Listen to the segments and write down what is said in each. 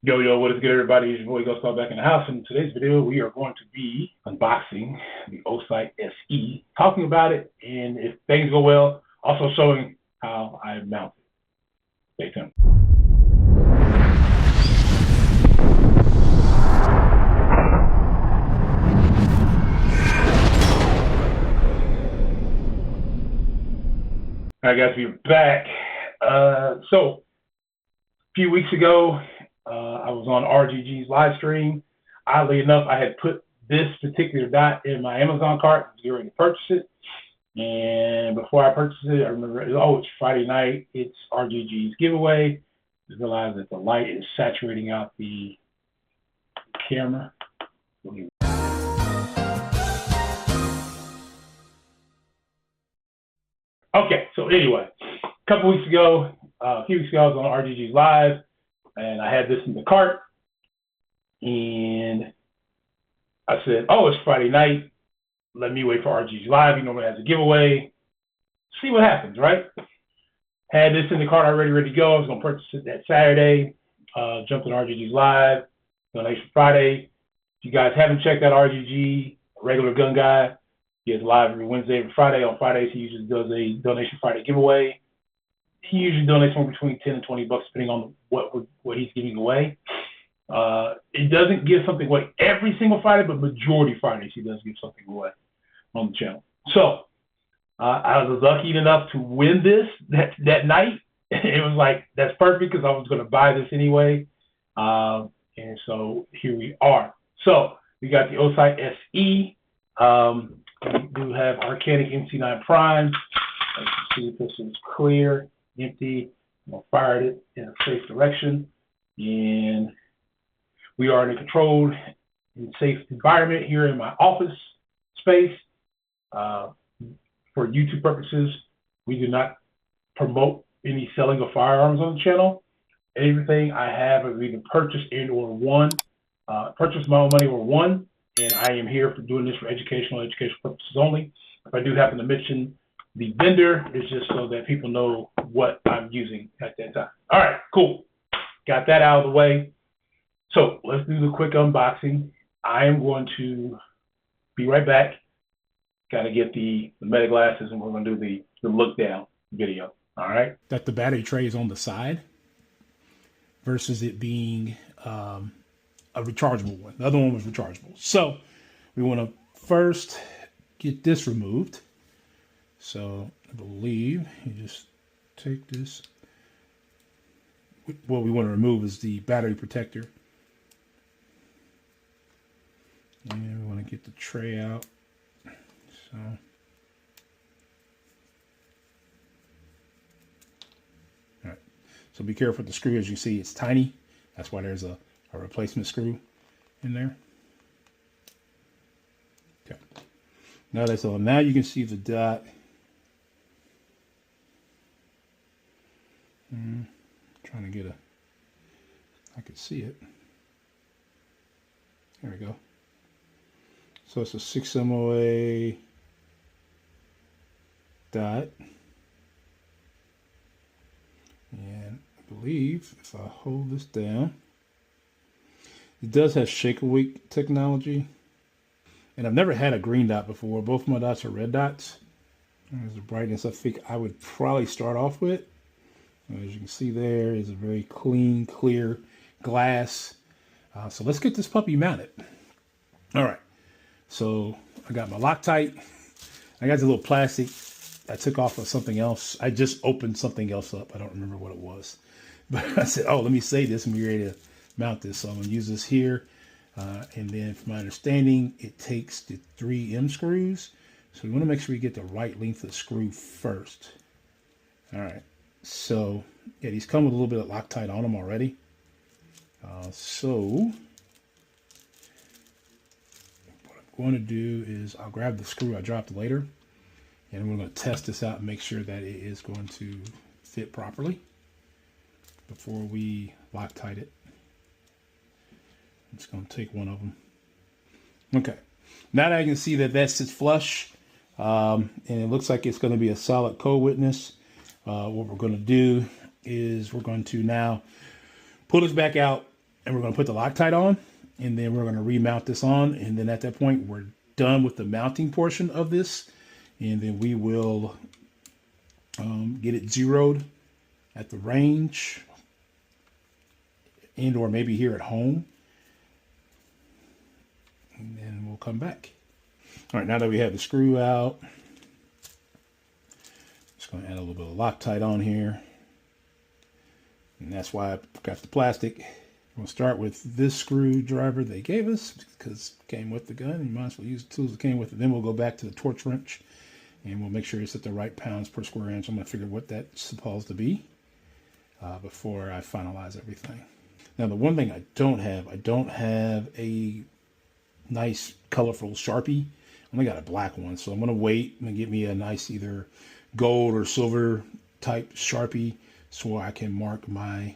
Yo, what is good, everybody? It's your boy Ghost back in the house. In today's video, we are going to be unboxing the OSight SE, talking about it, and if things go well, also showing how I mount it. Stay tuned. All right, guys, we're back. So, a few weeks ago, I was on RGG's live stream. Oddly enough, I had put this particular dot in my Amazon cart. I was getting ready to purchase it. And before I purchased it, I remember, it's Friday night. It's RGG's giveaway. I realized that the light is saturating out the camera. Okay, so anyway, a few weeks ago, I was on RGG's live, and I had this in the cart, and I said, oh, it's Friday night. Let me wait for RGG's live. He normally has a giveaway. See what happens, right? Had this in the cart already ready to go. I was going to purchase it that Saturday. Jumped on RGG's live, Donation Friday. If you guys haven't checked out RGG, regular gun guy, he is live every Wednesday and Friday. On Fridays, he usually does a Donation Friday giveaway. He usually donates somewhere between $10 and $20, depending on what he's giving away. It doesn't give something away every single Friday, but majority Fridays he does give something away on the channel. So I was lucky enough to win this that night. It was like, that's perfect because I was going to buy this anyway. And so here we are. So we got the OSight SE. We do have Arcanic MC9 Prime. As you see, this is clear, empty. I'm going to fire it in a safe direction. And we are in a controlled and safe environment here in my office space. For YouTube purposes, we do not promote any selling of firearms on the channel. Everything I have is either purchased and or won, purchased my own money or won, and I am here for doing this for educational purposes only. If I do happen to mention the vendor, it's just so that people know what I'm using at that time. All right, cool. Got that out of the way. So let's do the quick unboxing. I am going to be right back. Got to get the meta glasses, and we're going to do the look down video. All right. That the battery tray is on the side versus it being a rechargeable one. The other one was rechargeable. So we want to first get this removed. So I believe you just take this. What we want to remove is the battery protector. And we want to get the tray out. So all right. So be careful with the screw. As you see, it's tiny. That's why there's a replacement screw in there. Okay. Now that's all. Now you can see the dot. Trying to get I can see it. There we go. So it's a 6 MOA dot. And I believe if I hold this down, it does have shake awake technology. And I've never had a green dot before. Both of my dots are red dots. There's the brightness I think I would probably start off with. As you can see, there is a very clean, clear glass. So let's get this puppy mounted. All right. So I got my Loctite. I got the little plastic I took off of something else. I just opened something else up. I don't remember what it was. But I said, oh, let me save this and be ready to mount this. So I'm going to use this here. And then from my understanding, it takes the 3M screws. So we want to make sure we get the right length of screw first. All right. So, yeah, these come with a little bit of Loctite on them already. So what I'm going to do is I'll grab the screw I dropped later, and we're going to test this out and make sure that it is going to fit properly before we Loctite it. I'm just going to take one of them. Okay. Now that I can see that that sits flush, and it looks like it's going to be a solid co-witness, what we're going to do is we're going to now pull this back out and we're going to put the Loctite on, and then we're going to remount this on, and then at that point we're done with the mounting portion of this, and then we will get it zeroed at the range, and or maybe here at home, and then we'll come back. All right, now that we have the screw out, just going to add a little bit of Loctite on here, and that's why I got the plastic. We'll start with this screwdriver they gave us because it came with the gun. You might as well use the tools that came with it. Then we'll go back to the torch wrench and we'll make sure it's at the right pounds per square inch. I'm going to figure what that's supposed to be before I finalize everything. Now, the one thing I don't have a nice colorful Sharpie. I only got a black one, so I'm going to wait and get me a nice either gold or silver type Sharpie so I can mark my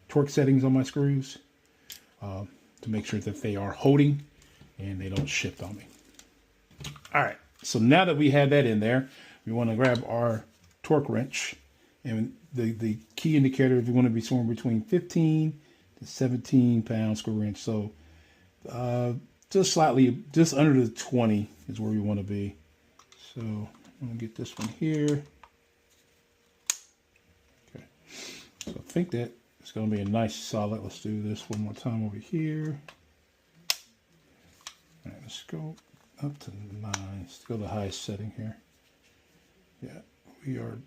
torque settings on my screws to make sure that they are holding and they don't shift on me. All right, so now that we have that in there, we want to grab our torque wrench, and the key indicator is we want to be somewhere between 15 to 17 pounds square inch. So just under the 20 is where we want to be. So I'm going to get this one here. Okay, so I think that it's going to be a nice solid. Let's do this one more time over here. All right, let's go up to 9. Let's go to the highest setting here. Yeah, we are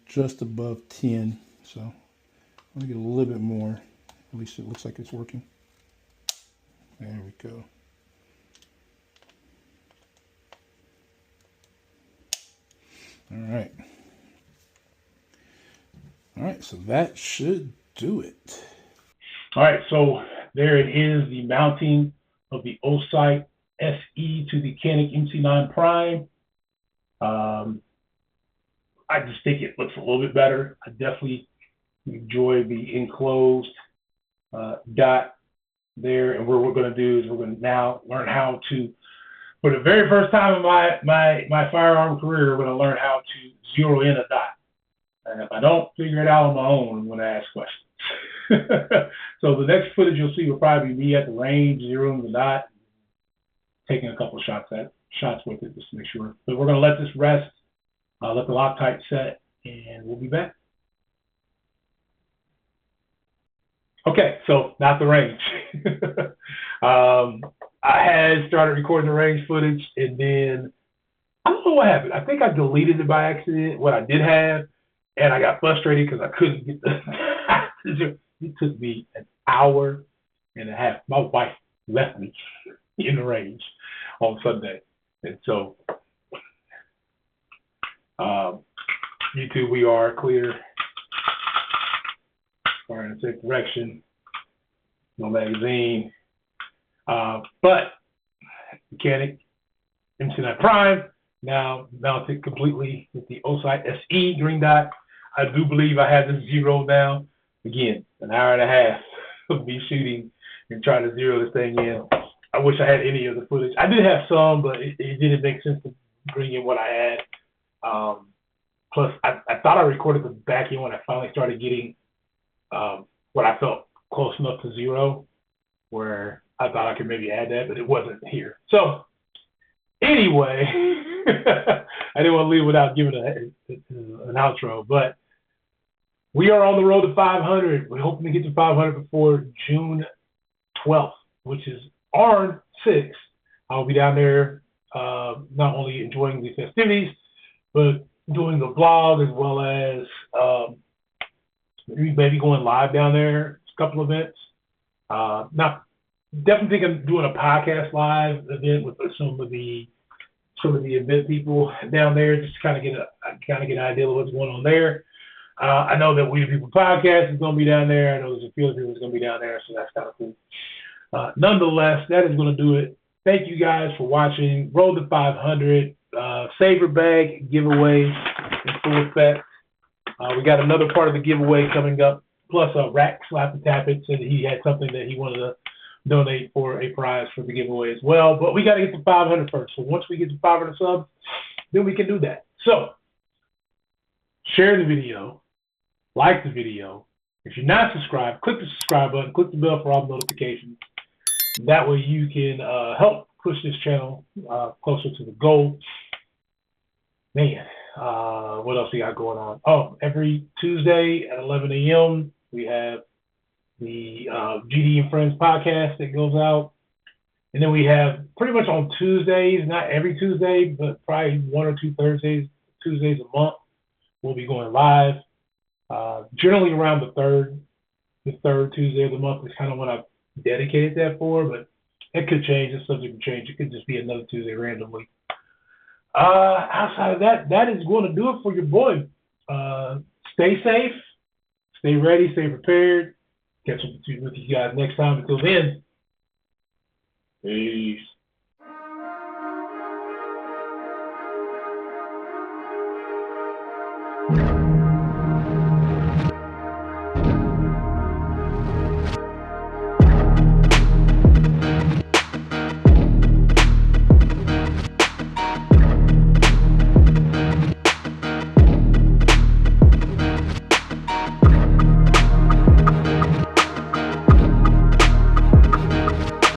just above 10. So I'm going to get a little bit more. At least it looks like it's working. There we go. All right. All right, so that should do it. All right, so there it is, the mounting of the OSight SE to the Canik MC9 Prime. I just think it looks a little bit better. I definitely enjoy the enclosed dot there. And what we're going to do is we're going to now learn how to, for the very first time in my firearm career, we're going to learn how to zero in a dot. And if I don't figure it out on my own, I'm going to ask questions. So the next footage you'll see will probably be me at the range, zeroing the dot, taking a couple of shots with it just to make sure. But we're going to let this rest, let the Loctite set, and we'll be back. Okay, so not the range. I had started recording the range footage, and then I don't know what happened. I think I deleted it by accident, what I did have, and I got frustrated because I couldn't get the it took me an hour and a half. My wife left me in the range on Sunday. And so, YouTube, we are clear. We're in the same direction. No magazine. But Canik MC9 Prime, now mounted completely with the OSight SE green dot. I do believe I have this zeroed now. Again, an hour and a half of me shooting and trying to zero this thing in. I wish I had any of the footage. I did have some, but it didn't make sense to bring in what I had. Plus, I thought I recorded the back end when I finally started getting what I felt close enough to zero, where I thought I could maybe add that, but it wasn't here. So, anyway, I didn't want to leave without giving an outro, but we are on the road to 500. We're hoping to get to 500 before June 12th, which is ARN 6. I'll be down there not only enjoying the festivities, but doing the vlog as well as maybe going live down there, a couple events. Definitely think I'm doing a podcast live event with some of the event people down there, just to kind of get an idea of what's going on there. I know that We the People podcast is going to be down there. I know there's a few other people that's going to be down there, so that's kind of cool. Nonetheless, that is going to do it. Thank you guys for watching. Road to 500, saver bag giveaway in full effect. We got another part of the giveaway coming up, plus a rack slap and tap it, so that he had something that he wanted to donate for a prize for the giveaway as well. But we got to get to 500 first. So once we get to 500 subs, then we can do that. So share the video, like the video, If you're not subscribed, click the subscribe button, click the bell for all notifications. That way you can help push this channel closer to the goal. Man, what else we got going on? Oh, every Tuesday at 11 a.m. we have the GD and Friends podcast that goes out. And then we have pretty much on Tuesdays, not every Tuesday, but probably one or two Tuesdays a month, we'll be going live. Generally around the third Tuesday of the month is kind of what I've dedicated that for, but it could change. It's subject to change. It could just be another Tuesday randomly. Outside of that, that is going to do it for your boy. Stay safe, stay ready, stay prepared. Catch up with you guys next time. Until then, peace.